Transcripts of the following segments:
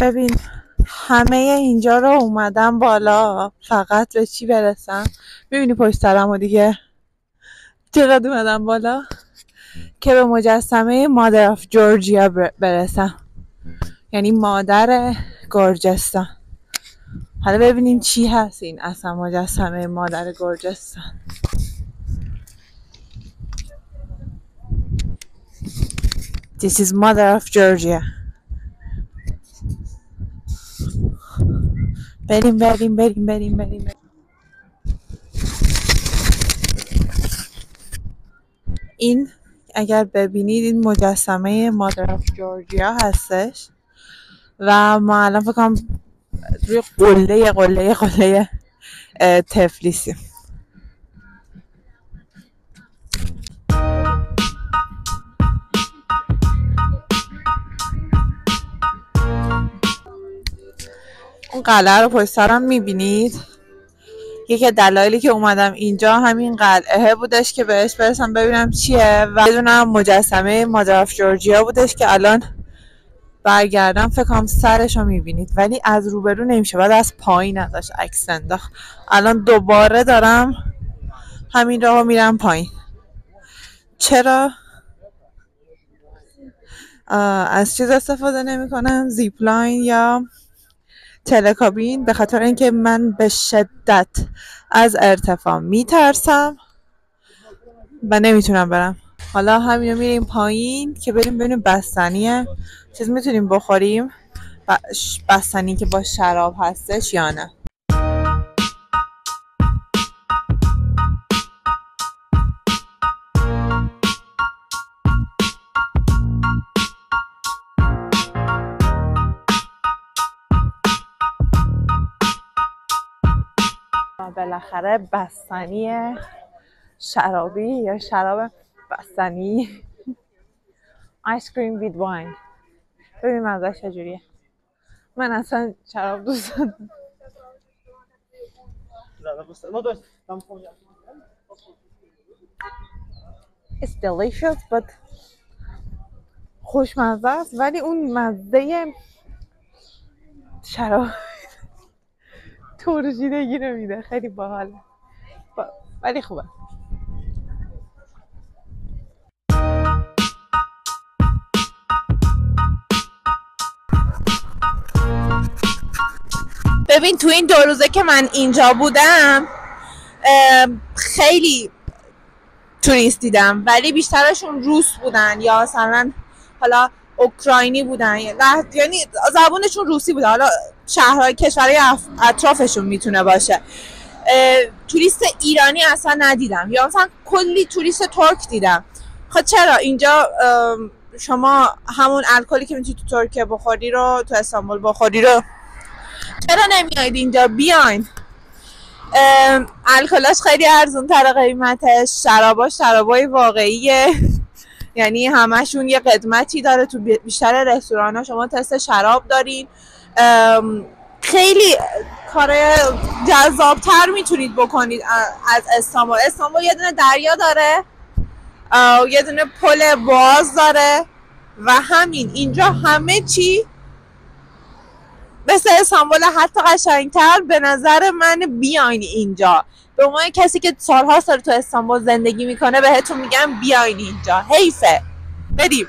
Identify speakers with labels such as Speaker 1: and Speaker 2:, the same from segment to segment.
Speaker 1: ببین همه اینجا رو اومدم بالا فقط به چی برسم. میبینی پشت سرمو دیگه چقدر اومدم بالا که به مجسمه مادر آف جورجیا برسم، یعنی مادر گرجستان. حالا ببینیم چی هست این اصلا مجسمه مادر گرجستان. This is mother of Georgia. بریم. این اگر ببینید این مجسمه مادر آف جورجیا هستش و ما الان فکر کنم روی قله تفلیسیم. اون قلعه رو پشت سرم میبینید. یکی دلایلی که اومدم اینجا همین قلعه بودش که بهش برسم ببینم چیه و بدونم مجسمه مادر آف جورجیا بودش که الان برگردم فکر کنم سرش رو میبینید، ولی از روبرو نمیشه، بعد از پایین ازش عکس انداخت. الان دوباره دارم همین راهو میرم پایین. چرا از چیز استفاده نمی کنم؟ زیپلاین یا تلکابین؟ به خاطر اینکه من به شدت از ارتفاع میترسم و نمیتونم برم. حالا همینو میریم پایین که بریم ببینیم بستنیه چیز میتونیم بخوریم، بستنی که با شراب هستش یا نه. بالاخره بستنی شرابی یا شراب بستنی آیس کریم وید واین. ببین مزه‌اش چجوریه. من اصلا شراب دوست دارم. It's delicious but خوشمزه است، ولی اون مزه شراب ترشیدگی رو میده. خیلی باحاله ولی خوبه. ببین تو این 2 روزه که من اینجا بودم خیلی توریست دیدم، ولی بیشترشون روس بودن یا مثلا حالا اوکراینی بودن، یعنی زبونشون روسی بوده. حالا شهرهای کشورهای اطرافشون میتونه باشه. توریست ایرانی اصلا ندیدم، یا مثلا کلی توریست ترک دیدم. خب چرا اینجا شما همون الکلی که میتونی تو ترکیه بخوری رو تو استانبول بخوری رو چرا نمیایید اینجا؟ بیاین. الکلاش خیلی ارزون تر قیمتش، شرابای واقعیه، یعنی همشون یه قدمتی داره. تو بیشتر رستورانا شما تست شراب دارین. خیلی کار جذابتر میتونید بکنید از استانبول. استانبول یه دونه دریا داره، یه دونه پل باز داره و همین. اینجا همه چی مثل استانبول، حتی قشنگتر به نظر من. بیاین اینجا. به عنوان کسی که سال‌ها سال تو استانبول زندگی میکنه بهتون میگم بیاین اینجا، حیفه. بریم.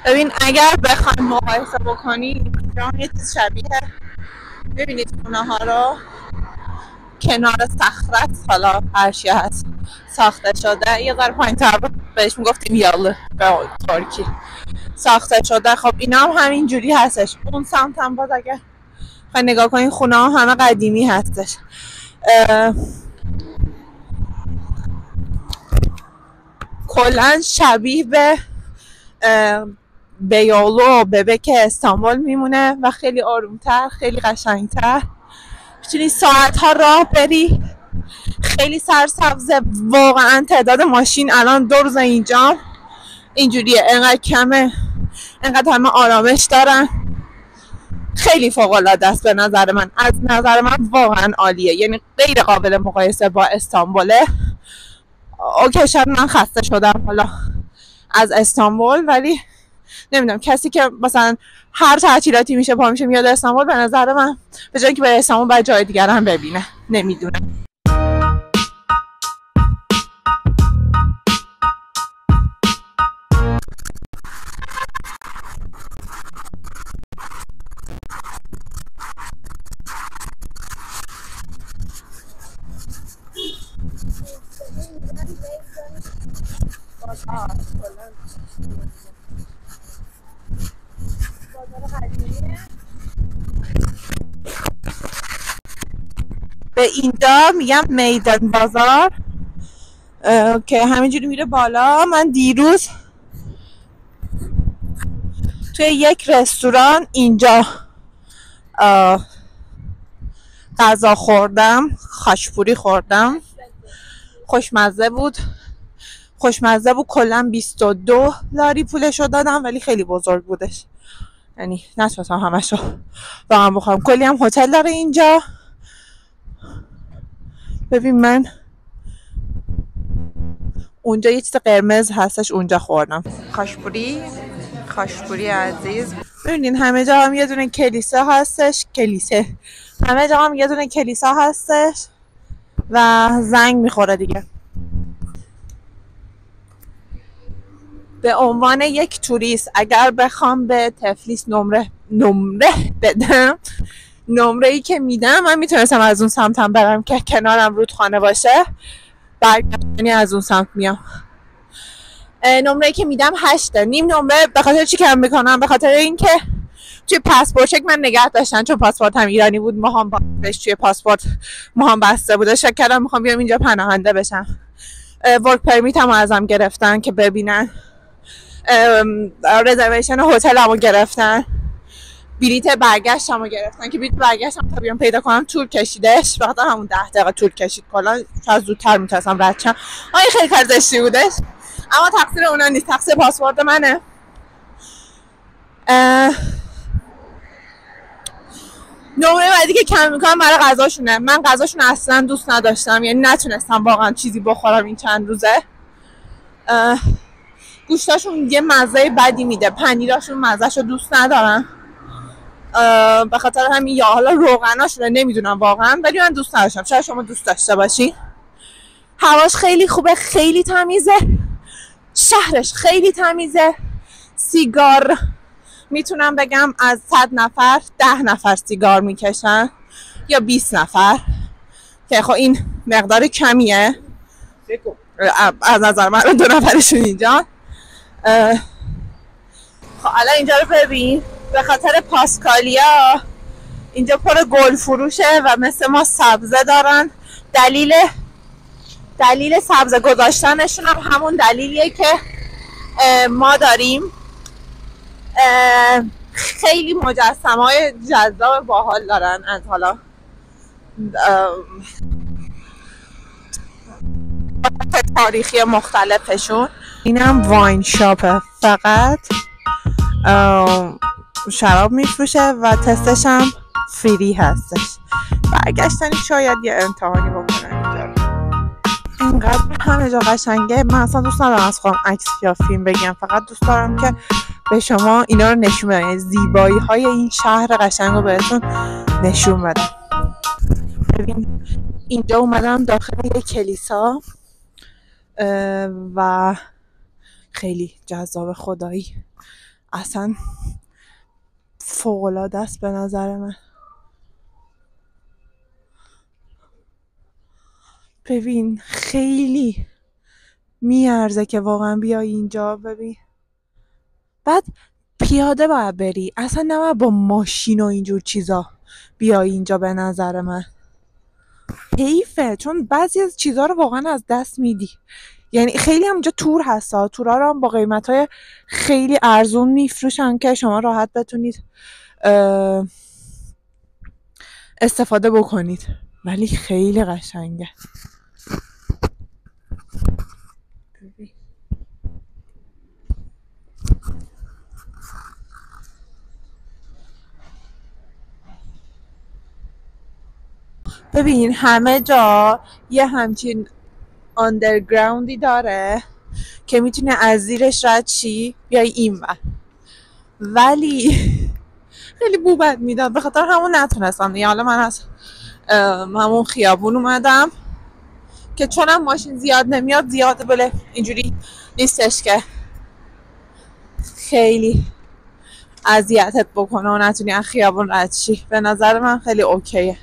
Speaker 1: ببین اگر بخوایم مقایسه بکنیم اینجا یه چیز شبیه، ببینید خونه ها رو کنار صخره، حالا هرچی هست ساخته شده. یه ذره پایین‌تر بهش میگفتیم یاله به ترکی ساخته شده. خب اینا هم همین جوری هستش. اون سمت هم باز اگه خواهی نگاه کنین خونه ها همه قدیمی هستش. کلن شبیه به بیالو و ببک استانبول میمونه و خیلی آرومتر، خیلی قشنگتر. میتونی ساعت ها راه بری. خیلی سرسبزه واقعا. تعداد ماشین الان 2 روز اینجا اینجوریه، انقدر کمه، انقدر همه آرامش دارن. خیلی فوق العاده است به نظر من. از نظر من واقعا عالیه، یعنی غیر قابل مقایسه با استانبوله. اوکی شاید من خسته شدم، حالا از استانبول، ولی نمیدونم کسی که مثلا هر تعطیلاتی میشه پا میشه میاد استانبول، به نظر من به جای اینکه بره استانبول باید جای دیگر هم ببینه. نمیدونم. به اینجا میگم میدان بازار که همینجوری میره بالا. من دیروز توی یک رستوران اینجا غذا خوردم، خاشپوری خوردم، خوشمزه بود کلا 22 لاری پولشو دادم، ولی خیلی بزرگ بودش، یعنی نتونستم همشو واقعا بخورم. کلی هم هتل داره اینجا. ببین من اونجا یه چیز قرمز هستش اونجا خوردم، خاشپوری عزیز. ببینین همه جا هم یه دونه کلیسا هستش، همه جا هم یه دونه کلیسا هستش و زنگ میخوره دیگه. به عنوان یک توریست اگر بخوام به تفلیس نمره بدم، نمره‌ای که میدم، من میتونستم از اون سمتم برم که کنارم رودخانه باشه، برگردنی از اون سمت میام. نمره‌ای که میدم 8. نیم نمره. به خاطر چی کم میکنم؟ به خاطر اینکه توی پاسپورت چک من نگه داشتن، چون پاسپورت هم ایرانی بود، ماهام توی پاسپورت ماهام بسته بوده. شک کردم میخوام بیام اینجا پناهنده بشم. ورک پرمیت هم ازم گرفتن که ببینن، رزرویشن هتلمو گرفتن، بلیت برگشتمو گرفتن که بلیت برگشتم تا بیام پیدا کنم طول کشیدش، فقط همون 10 دقیقه طول کشید. کلا شاید زودتر میتونستم رد شم. این خیلی کار زشتی بودش، اما تقصیر اونا نیست، تقصیر پاسپورت منه. نمره بعدی که کم میکنم برای غذاشونه. من غذاشون اصلا دوست نداشتم، یعنی نتونستم واقعا چیزی بخورم این چند روزه. گوشتاشون یه مزه بدی میده، پنیراشون مزهشو دوست ندارم، به خاطر همین، یا حالا روغناشون نمیدونم واقعا، ولی من دوست نداشتم. شاید شما دوست داشته باشین. هواش خیلی خوبه، خیلی تمیزه، شهرش خیلی تمیزه. سیگار میتونم بگم از 100 نفر 10 نفر سیگار میکشن یا 20 نفر، که خب این مقدار کمیه از نظر من. 2 نفرشون اینجا. خب الان اینجا رو ببین، به خاطر پاسکالیا اینجا پر گل فروشه و مثل ما سبزه دارن. دلیل سبزه گذاشتنشون هم همون دلیلیه که ما داریم. خیلی مجسمه‌های جذاب باحال دارن از حالا تاریخی مختلفشون. اینم واین شاپه، فقط شراب میفروشه و تستش هم فری هستش. برگشتنی شاید یه امتحانی بکنن اینجا. اینقدر همه جا قشنگه. من اصلا دوست ندارم از خودم عکس یا فیلم بگم، فقط دوست دارم که به شما اینا رو نشون بدم، زیبایی های این شهر قشنگ رو بهتون نشون بدم. ببین اینجا اومدم داخل یک کلیسا و خیلی جذاب، خدایی اصلا فوق‌العاده است به نظر من. ببین خیلی میارزه که واقعا بیای اینجا. ببین بعد پیاده باید بری، اصلا نباید با ماشین و اینجور چیزا بیای اینجا. به نظر من حیفه، چون بعضی از چیزا رو واقعا از دست میدی. یعنی خیلی هم اینجا تور هستا، تورا رو هم با قیمت‌های خیلی ارزون میفروشن که شما راحت بتونید استفاده بکنید، ولی خیلی قشنگه. ببین همه جا یه همچین آندرگراوندی داره که میتونی از زیرش رد چی بیای این ور، ولی خیلی بوبت میداد، به خاطر همون نتونستم دیگه. حالا من از همون خیابون اومدم که چونم ماشین زیاد نمیاد، زیاد بله اینجوری نیستش که خیلی اذیتت بکنه و نتونی از خیابون رد شی. به نظر من خیلی اوکیه.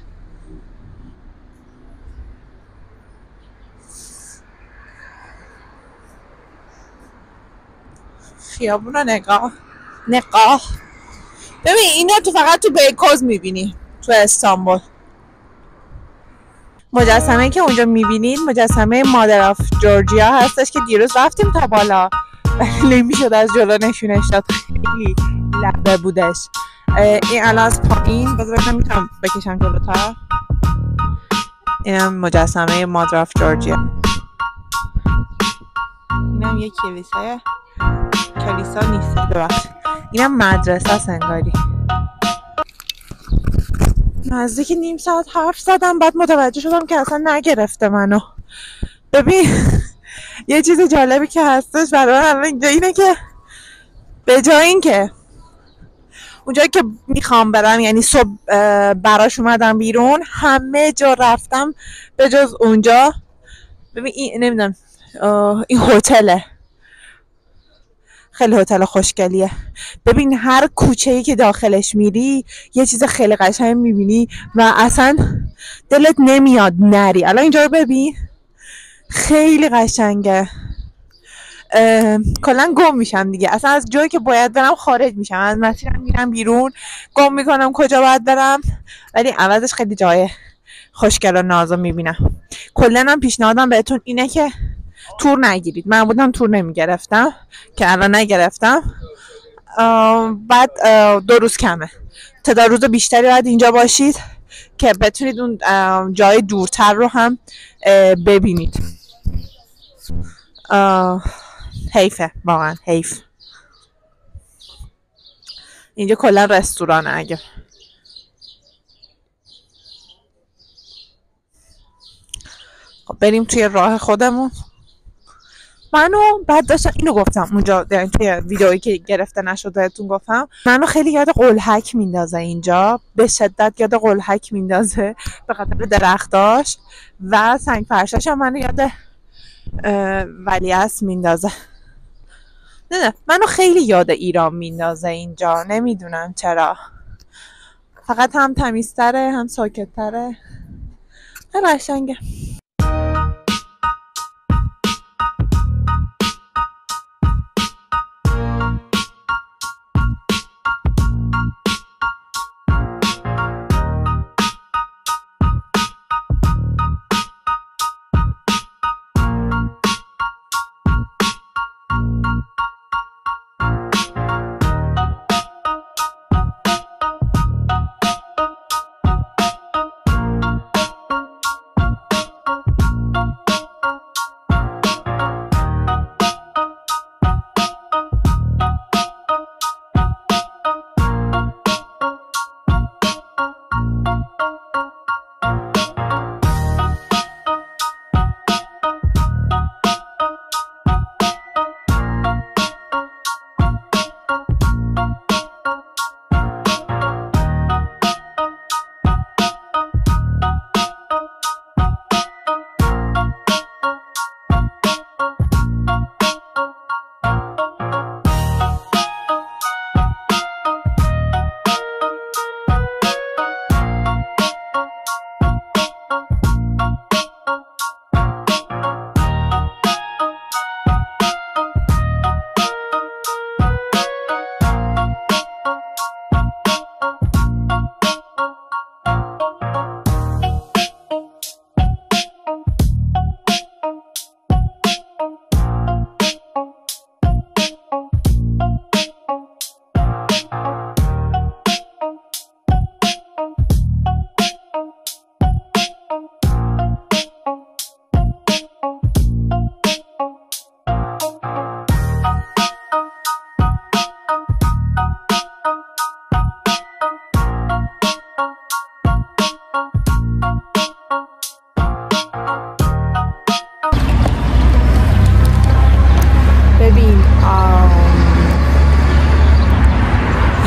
Speaker 1: خیابون رو نگاه ببین، اینو تو فقط تو بیکوز میبینی تو استانبول. مجسمه که اونجا میبینید مجسمه مادر آف جورجیا هستش که دیروز رفتیم تا بالا ولی نمیشد از جلو نشونش داد، خیلی لبه بودش. این الان از پایین بذار ببینم میتونم بکشم جلوتر. اینم مجسمه مادر آف جورجیا. اینم یک کلیسا نیست ببخشید، اینم مدرسه است انگاری. نزدیک نیم ساعت حرف زدم، بعد متوجه شدم که اصلا نگرفته منو. ببین یه چیز جالبی که هستش برای من الان اینجا اینه که به جای این که اونجایی که میخوام برم، یعنی صبح براش اومدم بیرون، همه جا رفتم به جز اونجا. ببین این نمیدونم، این هتله، خیلی هتل خوشگلیه. ببین هر کوچه‌ای که داخلش میری یه چیز خیلی قشنگ میبینی و اصلا دلت نمیاد نری. الان اینجا رو ببین، خیلی قشنگه. کلا گم میشم دیگه، اصلا از جایی که باید برم خارج میشم، از مسیرم میرم بیرون، گم میکنم کجا باید برم، ولی عوضش خیلی جای خوشگل و نازو میبینم. کلا هم پیشنهادم بهتون اینه که تور نگیرید. من بودم تور نمیگرفتم که الان نگرفتم. بعد 2 روز کمه، تا روز بیشتری باید اینجا باشید که بتونید اون جای دورتر رو هم ببینید. حیفه، واقعا حیف. اینجا کلا رستورانه. اگه خب بریم توی راه خودمون. منو بعد داشتم اینو گفتم اونجا توی ویدئویی که گرفته نشده بهتون گفتم، منو خیلی یاد قلهک میندازه اینجا، به شدت یاد قلهک میندازه به خاطر درختاش و سنگ فرشاش هم منو یاد ولیعصر میندازه. نه منو خیلی یاد ایران میندازه اینجا، نمیدونم چرا، فقط هم تمیزتره هم ساکتتره، خیلی قشنگه.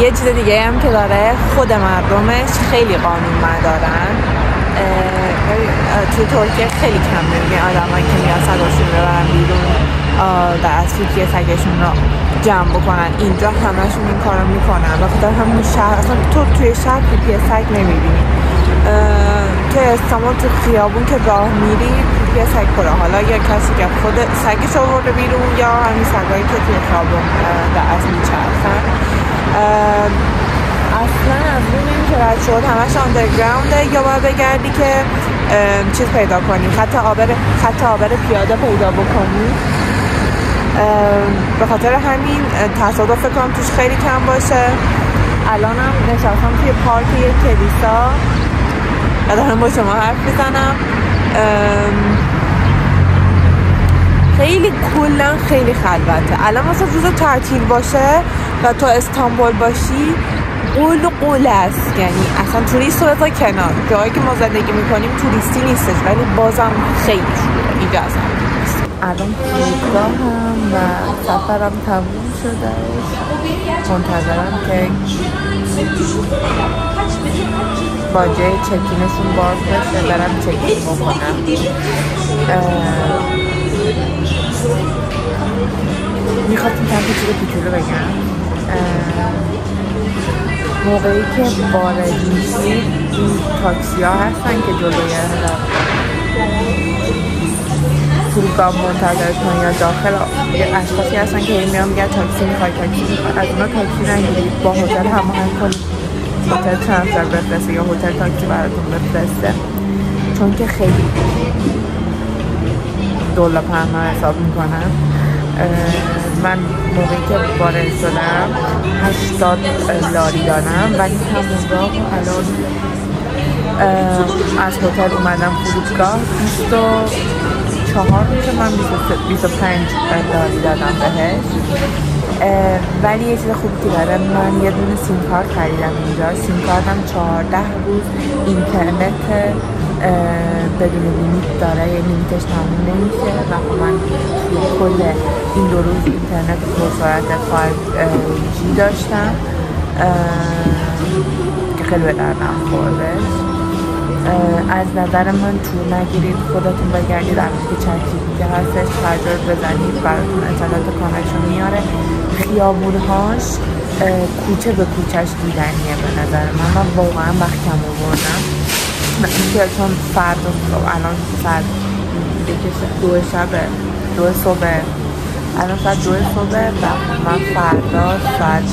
Speaker 1: یه چیز دیگه هم که داره، خود مردمش خیلی قانون مدارن. توی ترکیه خیلی کم میبینی آدمایی که میان سگاشون رو ببرن بیرون در از توی سگشون رو جمع بکنن. اینجا همشون این کارو میکنن و خاطر همون شهر اصلا توی شهر توی سگ نمیبینی. توی استانبول تو خیابون که راه میری یه سگ پره، حالا یا کسی که خود سگش آورده بیرون یا همین سگایی که توی خیابون در از میچرخن. اصلا از روی نمیشه رد شد، همش آندرگراونده، یا باید بگردی که چیز پیدا کنی، خط آبر پیاده پیدا بکنی. به خاطر همین تصادف فکر کنم توش خیلی کم باشه. الانم نشستم توی پارک یک کلیسا و دارم با شما حرف میزنم. خیلی کلا خیلی خلوته. الان مثلا روز تعطیل باشه و تو استانبول باشی قول است، یعنی اصلا توریست رو بذار کنار، جایی که ما زندگی میکنیم توریستی نیستش ولی بازم خیلی شلوغه اینجا. اصلا الان فرودگاهم و سفرم تموم شده، منتظرم که باجه چکینشون باز بشه برم چکین بکنم. میخواستم چند تا چیز کوچولو بگم. موقعی که وارد میشید این تاکسی ها هستن که جلوی فرودگاه منتظرتون یا داخل یه اشخاصی هستن که این میان میگن تاکسی میخوای، از اونا تاکسی نگیرید، با هتل هماهنگ کنید، هتل ترانسفر بفرسته یا هتل تاکسی براتون بفرسته، چون که خیلی $10 حساب میکنن. من موقعی که وارد شدم 80 لاری دادم ولی همون راه الان از هتل اومدم فرودگاه 24 میشه، من 25 لاری دادم بهش. ولی یه چیز خوبی که داره، من یه دونه سیم کارت خریدم اینجا. سیم کارتم 14 روز اینترنت بدون لیمیت داره، یه لیمیتش تموم نمیشه و من کل این 2 روز اینترنت پرسرعت 5G داشتم که خیلی به دردم خوردش. از نظر من تور نگیرید، خودتون بگردید، البته که چند که هستش تجربه بزنید براتون اطلاعات کاملشو میاره. خیابونهاش کوچه به کوچهش دیدنیه به نظر من واقعا وقتم آوردم. که چون فردا الان ساعت دو صبح الان ساعت 2 صبح و من فردا ساعت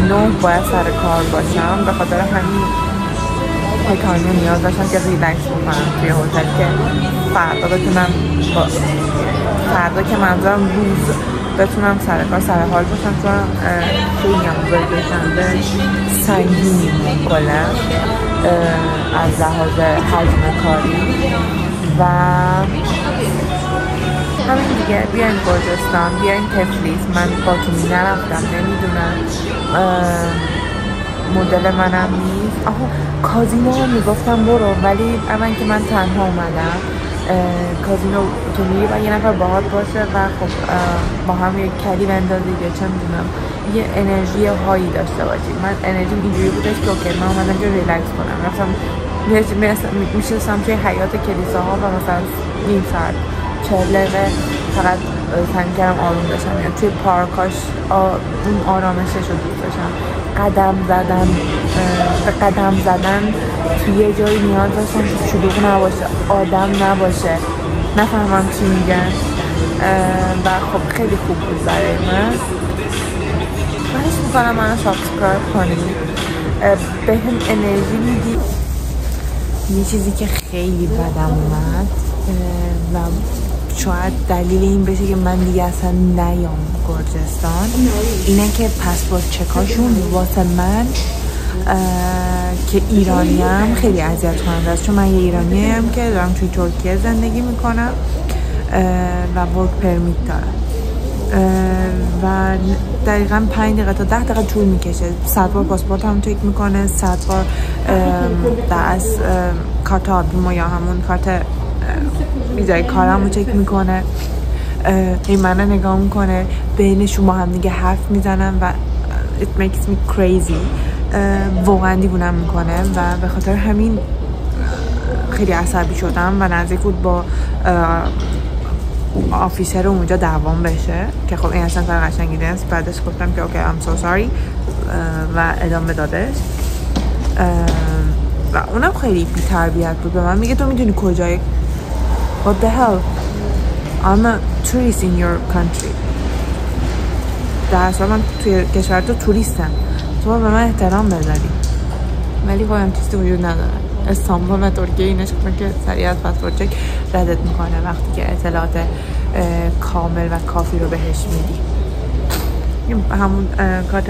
Speaker 1: 9 باید سر کار باشم. به خاطر همین پکانو نیاز داشتم که ریلکس بکنم توی هتل که فردا بتونم فردا که منظورم روز بتونم سر کار سر حال باشم، چون خیلی هم بردشنده سنگینی مقاله از لحاظ حجم کاری و همین دیگه. بیاین گرجستان، بیاین تفلیس. من باتومی نرفتم، نمیدونم، مدل منم نیست. کازینو هم میگفتم برو، ولی اول که من تنها اومدم کازینو تو میری و یه نفر باهات باشه و خب با هم یک کلی بندازید یا چه میدونم یه انرژی هایی داشته باشید. من انرژیم اینجوری بودش که اوکی من اومدم که ریلکس کنم، رفتم میشستم توی حیات کلیساها و مثلا نیم ساعت 40 دقیقه فقط سعی کردم آروم باشم، یا توی پارکاش اون آرامشش رو دوست داشتم. قدم زدن توی یه جایی نیاز داشتم که شلوغ نباشه، آدم نباشه، نفهمم چی میگن و خب خیلی خوب بود برای من. خواهش میکنم منو سابسکرایب کنید، به هم انرژی میدید. یه چیزی که خیلی بدم اومد و شاید دلیل این بشه که من دیگه اصلا نیام گرجستان اینه که پسپورت چکاشون واسه من که ایرانیم خیلی اذیت کننده است، چون من یه ایرانیم که دارم توی ترکیه زندگی میکنم و ورک پرمیت دارم و دقیقا 5 دقیقه تا 10 دقیقه طول میکشه. 100 بار پاسپورت هم چک میکنه، 100 بار از کارت آبیمو یا همون کارت ویزای کارم رو چک میکنه، این منو نگاه میکنه، بینشون با هم دیگه حرف میزنن و
Speaker 2: it makes me crazy. واقعا دیوونم میکنه و به خاطر همین خیلی عصبی شدم و نزدیک بود با آفیسر اونجا دعوام بشه که خب این اصلا کار قشنگی نیست. بعدش گفتم که اوکی I'm so sorry و ادامه دادش و اونم خیلی بی تربیت بود به من. میگه تو میدونی کجایی؟ What the hell I'm a tourist in your country. در اصلا من توی کشور تو توریستم، تو به من احترام بذاری. ولی خب هم چیزی وجود نداره. استانبول و ترکیه اینش که سریع از پاسپورت چک ردت میکنه وقتی که اطلاعات کامل و کافی رو بهش میدی. همون کارت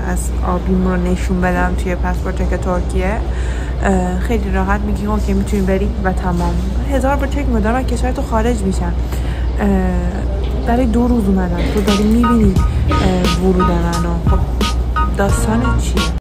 Speaker 2: از آبیم رو نشون بدم توی پاسپورت چک ترکیه، خیلی راحت میگی اوکی میتونی بری و تمام. 1000 بار چک میدارم و کشور تو خارج میشم. برای 2 روز اومدم، تو داری میبینی ورود منو. خب داستان چیه؟